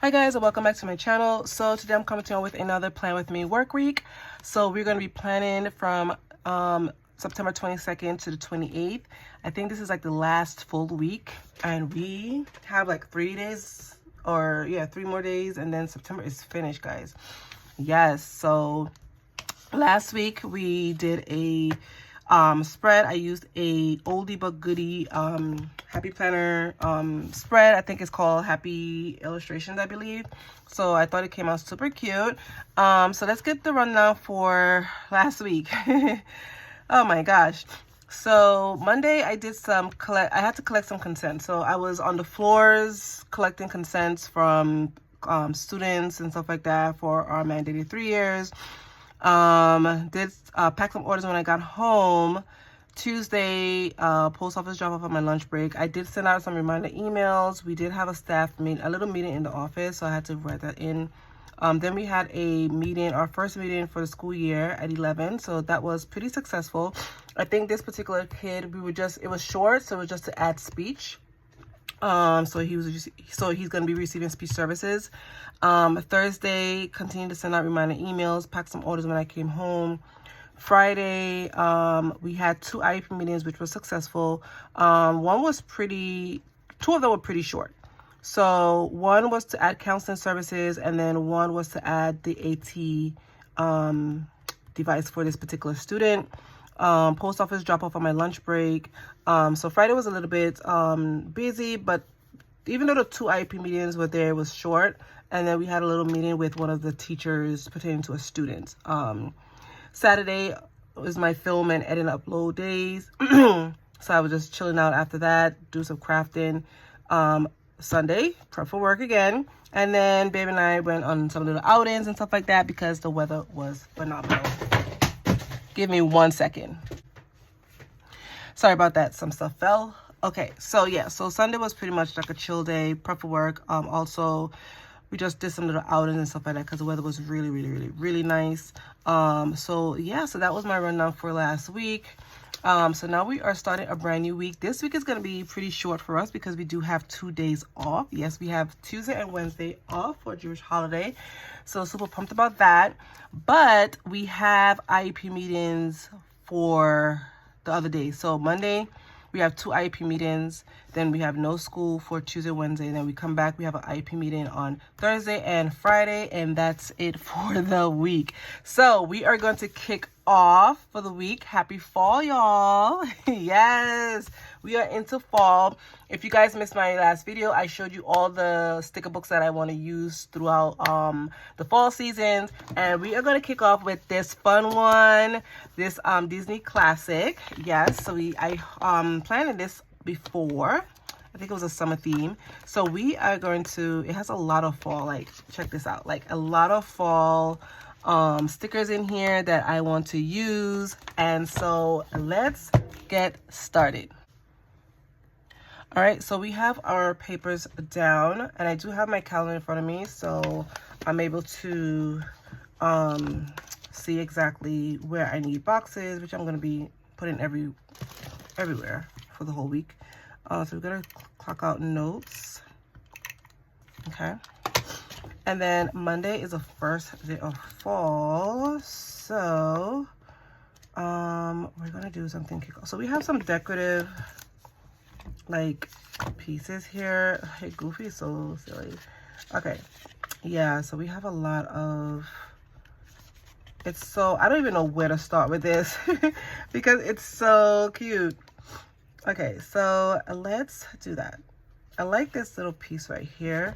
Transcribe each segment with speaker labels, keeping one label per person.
Speaker 1: Hi guys, and welcome back to my channel. So today I'm coming to you with another Plan With Me work week. So we're going to be planning from September 22nd to the 28th. I think this is like the last full week, and we have like 3 days, or yeah, 3 more days, and then September is finished, guys. Yes, so last week we did a spread. I used a oldie but goodie happy planner spread. I think it's called Happy Illustrations, I believe. So I thought it came out super cute. So let's get the rundown for last week. Oh my gosh. So Monday I did I had to collect some consent. So I was on the floors collecting consents from students and stuff like that for our mandated 3 years. Did pack some orders when I got home. Tuesday, post office drop off on my lunch break. I did send out some reminder emails. We did have a little meeting in the office, so I had to write that in. Then we had a meeting, our first meeting for the school year at 11, so that was pretty successful. I think this particular kid, it was short, so it was just to add speech. So he's going to be receiving speech services. Thursday, continued to send out reminder emails, pack some orders when I came home. Friday, we had 2 IEP meetings, which was successful. Two of them were pretty short. So one was to add counseling services, and then one was to add the AT device for this particular student. Post office drop off on my lunch break. So Friday was a little bit busy, but even though the 2 IEP meetings were there, it was short. And then we had a little meeting with one of the teachers pertaining to a student. Saturday was my film and edit and upload days. So I was just chilling out after that, do some crafting. Sunday, prep for work again. And then baby and I went on some little outings and stuff like that because the weather was phenomenal. Give me 1 second. Sorry about that. Some stuff fell. Okay, so yeah, so Sunday was pretty much like a chill day, prep for work. Also, we just did some little outings and stuff like that because the weather was really nice. So yeah, so that was my rundown for last week. So now we are starting a brand new week. This week is going to be pretty short for us because we do have 2 days off. Yes, we have Tuesday and Wednesday off for a Jewish holiday. So super pumped about that. But we have IEP meetings for the other days. So Monday, we have 2 IEP meetings. Then we have no school for Tuesday, Wednesday. Then we come back. We have an IEP meeting on Thursday and Friday. And that's it for the week. So we are going to kick off for the week. Happy fall, y'all. Yes, we are into fall. If you guys missed my last video, I showed you all the sticker books that I want to use throughout the fall season, and we are going to kick off with this fun one, this Disney classic. Yes, so I planned this before. I think it was a summer theme. So we are going to, it has a lot of fall, like check this out, like a lot of fall stickers in here that I want to use. And so let's get started. All right, so we have our papers down, and I do have my calendar in front of me, so I'm able to see exactly where I need boxes, which I'm going to be putting everywhere for the whole week. So we're going to clock out notes. Okay. And then Monday is the first day of fall. So we're going to do something. So we have some decorative like pieces here. Hey, Goofy, so silly. Okay. Yeah, so we have a lot of, I don't even know where to start with this because it's so cute. Okay, so let's do that. I like this little piece right here.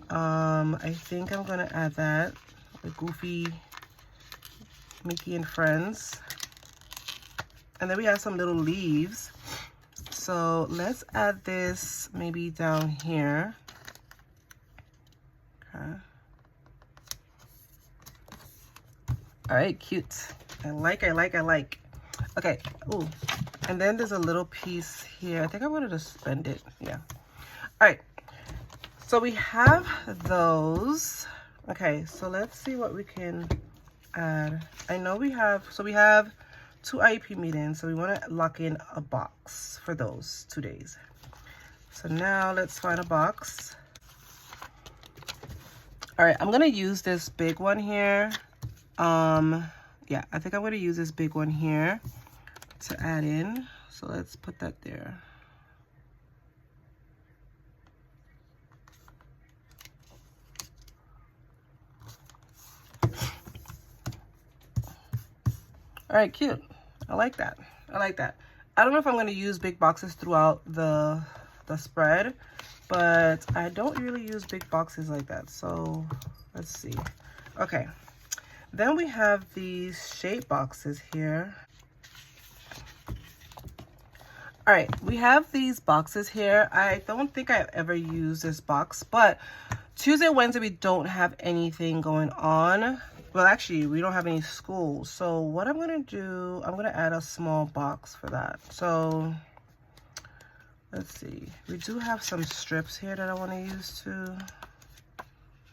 Speaker 1: I think I'm gonna add that, the Goofy, Mickey and Friends. And then we have some little leaves. So let's add this maybe down here. Okay. All right, cute. I like. Okay, ooh. And then there's a little piece here. I think I wanted to spend it, yeah. All right. So we have those. Okay, so let's see what we can add. I know we have 2 IEP meetings, so we want to lock in a box for those 2 days. So now let's find a box. All right, I'm gonna use this big one here. Yeah, I think I'm gonna use this big one here to add in. So let's put that there. All right, cute. I like that. I like that. I don't know if I'm gonna use big boxes throughout the spread, but I don't really use big boxes like that. So let's see. Okay. Then we have these shape boxes here. All right, we have these boxes here. I don't think I've ever used this box, but Tuesday, Wednesday, we don't have anything going on. Well, actually, we don't have any school. So what I'm gonna do, I'm gonna add a small box for that. So let's see. We do have some strips here that I wanna use too.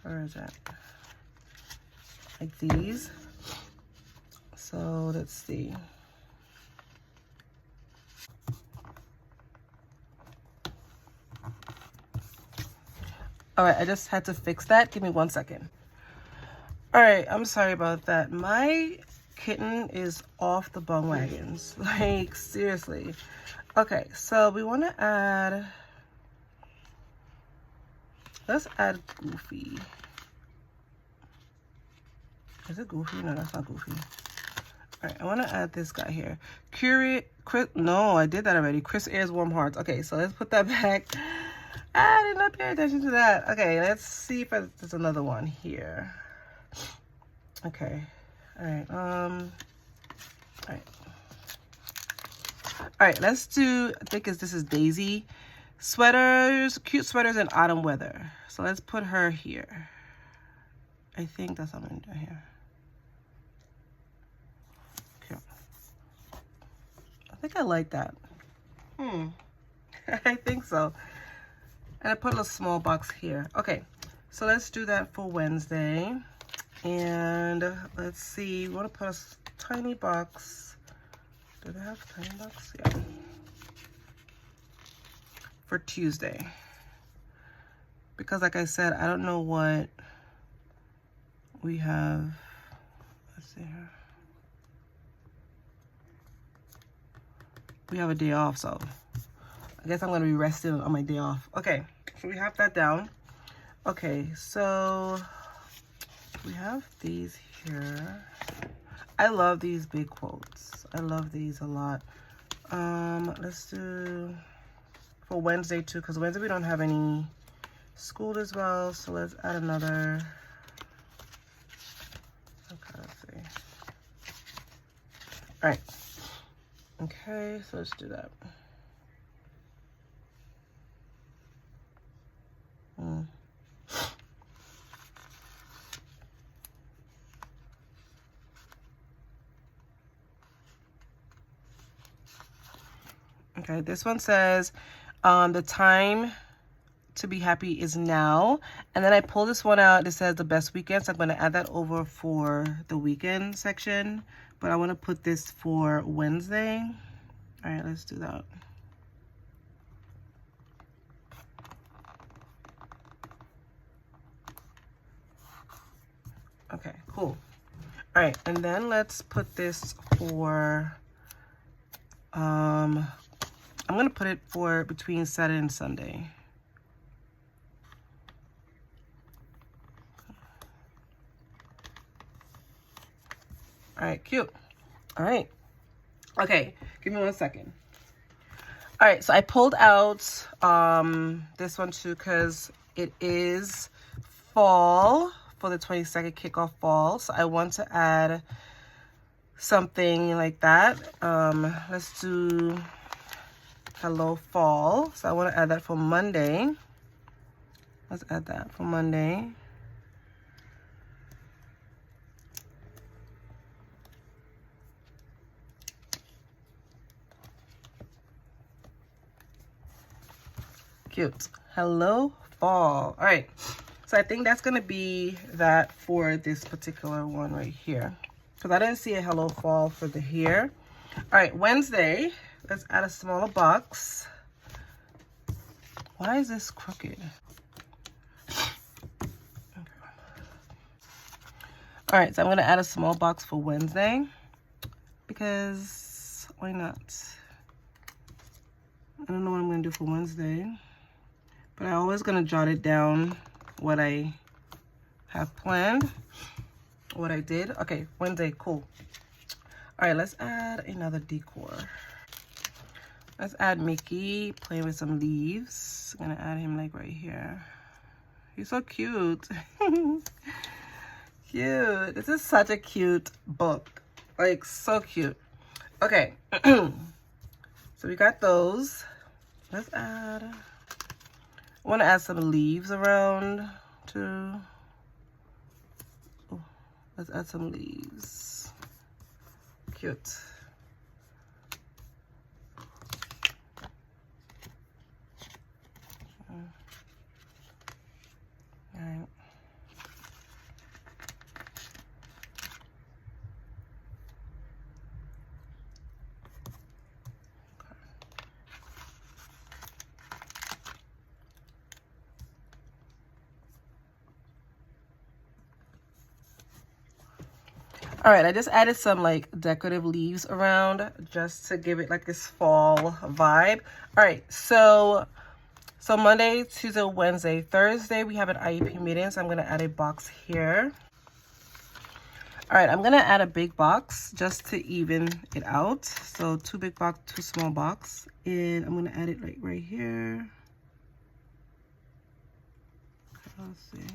Speaker 1: Where is that? Like these. So let's see. All right, I just had to fix that. Give me 1 second. All right, I'm sorry about that. My kitten is off the bum wagons. Like, seriously. Okay, so we want to add, let's add Goofy. Is it Goofy? No, that's not Goofy. All right, I want to add this guy here. Chris, no, I did that already. Chris Ayres Warm Hearts. Okay, so let's put that back. I did not pay attention to that. Okay, let's see if there's another one here. Okay, all right, all right, let's do, I think this is Daisy. Sweaters, cute sweaters in autumn weather. So let's put her here. I think that's what I'm gonna do here. Okay. I think I like that. I think so. And I put a small box here. Okay, so let's do that for Wednesday. And let's see, we want to put a tiny box. Do they have tiny box? Yeah. For Tuesday. Because like I said, I don't know what we have. Let's see here. We have a day off, so I guess I'm going to be resting on my day off. Okay, so we have that down. Okay, so we have these here. I love these big quotes. I love these a lot. Let's do for Wednesday too, because Wednesday we don't have any school as well. So let's add another. Okay, let's see. All right. Okay, so let's do that. Okay, this one says the time to be happy is now. And then I pull this one out. It says the best weekend. So I'm going to add that over for the weekend section. But I want to put this for Wednesday. All right, let's do that. Okay, cool. All right, and then let's put this for, I'm gonna put it for between Saturday and Sunday. All right, cute. All right. Okay, give me 1 second. All right, so I pulled out this one too because it is fall for the 22nd kickoff fall. So I want to add something like that. Let's do hello fall. So I want to add that for Monday. Let's add that for Monday. Cute. Hello fall. All right. So I think that's going to be that for this particular one right here. Because I didn't see a hello fall for the here. All right, Wednesday. Let's add a smaller box. Why is this crooked? Okay. All right, so I'm gonna add a small box for Wednesday because why not? I don't know what I'm gonna do for Wednesday, but I'm always gonna jot it down what I have planned, what I did. Okay, Wednesday, cool. All right, let's add another decor. Let's add Mickey playing with some leaves. I'm gonna add him like right here. He's so cute. Cute. This is such a cute book. Like, so cute. Okay. So we got those. Let's add... I want to add some leaves around too. Oh, let's add some leaves. Cute. All right. All right, I just added some like decorative leaves around just to give it like this fall vibe. All right, so Monday, Tuesday, Wednesday, Thursday, we have an IEP meeting, so I'm gonna add a box here. All right, I'm gonna add a big box just to even it out. So 2 big box, 2 small box, and I'm gonna add it like right here. Let's see.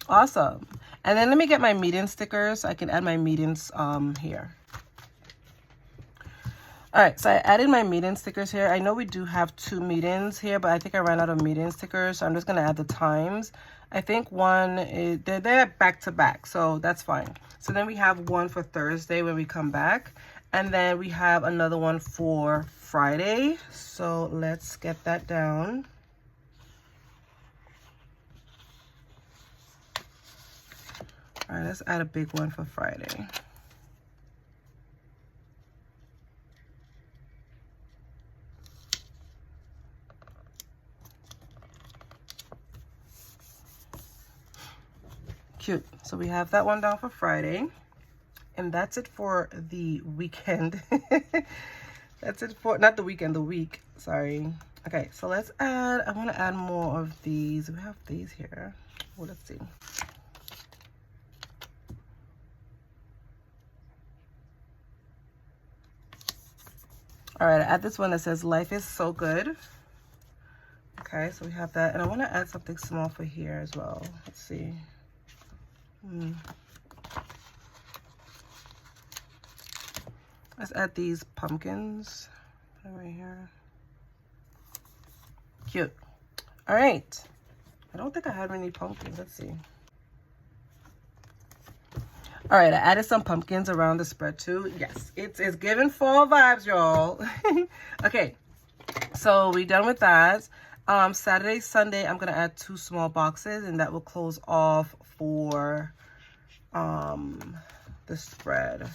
Speaker 1: Awesome. And then let me get my meeting stickers so I can add my meetings here. All right, so I added my meeting stickers here. I know we do have 2 meetings here, but I think I ran out of meeting stickers, so I'm just gonna add the times. I think one is, they're back to back, so that's fine. So then we have one for Thursday when we come back, and then we have another one for Friday. So let's get that down. All right, let's add a big one for Friday. Cute. So we have that one down for Friday. And that's it for the weekend. That's it for, not the weekend, the week. Sorry. Okay, so let's add, I want to add more of these. We have these here. Well, let's see. All right, I add this one that says life is so good. Okay, so we have that. And I want to add something small for here as well. Let's see. Let's add these pumpkins right here. Cute. All right. I don't think I had many pumpkins. Let's see. All right, I added some pumpkins around the spread too. Yes, it's giving fall vibes, y'all. Okay, so we're done with that. Saturday, Sunday, I'm gonna add 2 small boxes, and that will close off for the spread.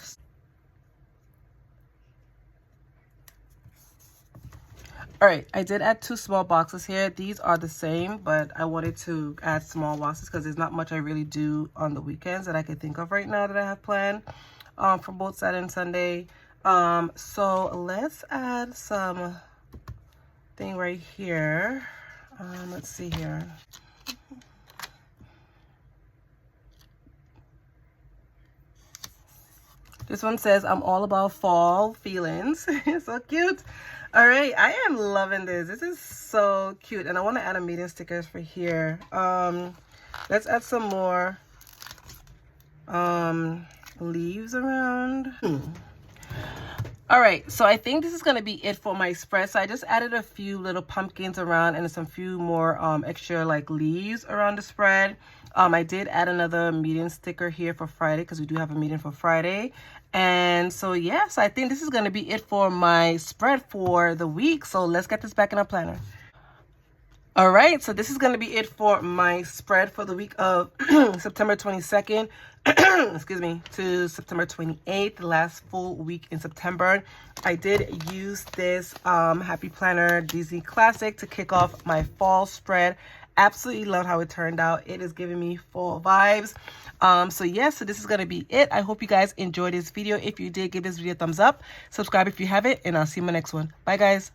Speaker 1: All right, I did add 2 small boxes here. These are the same, but I wanted to add small boxes because there's not much I really do on the weekends that I can think of right now that I have planned for both Saturday and Sunday. So let's add some thing right here. Let's see here. This one says, I'm all about fall feelings. So cute. All right, I am loving this. This is so cute. And I want to add a meeting stickers for here. Let's add some more leaves around. All right, so I think this is going to be it for my spread. So I just added a few little pumpkins around and some few more extra like leaves around the spread. I did add another meeting sticker here for Friday because we do have a meeting for Friday. And so, yes, I think this is going to be it for my spread for the week. So let's get this back in our planner. All right, so this is going to be it for my spread for the week of September 22nd, excuse me, to September 28th, the last full week in September. I did use this Happy Planner Disney Classic to kick off my fall spread absolutely love how it turned out. It is giving me fall vibes. So yeah, so this is gonna be it. I hope you guys enjoyed this video. If you did, give this video a thumbs up, subscribe if you haven't, and I'll see you in my next one. Bye guys.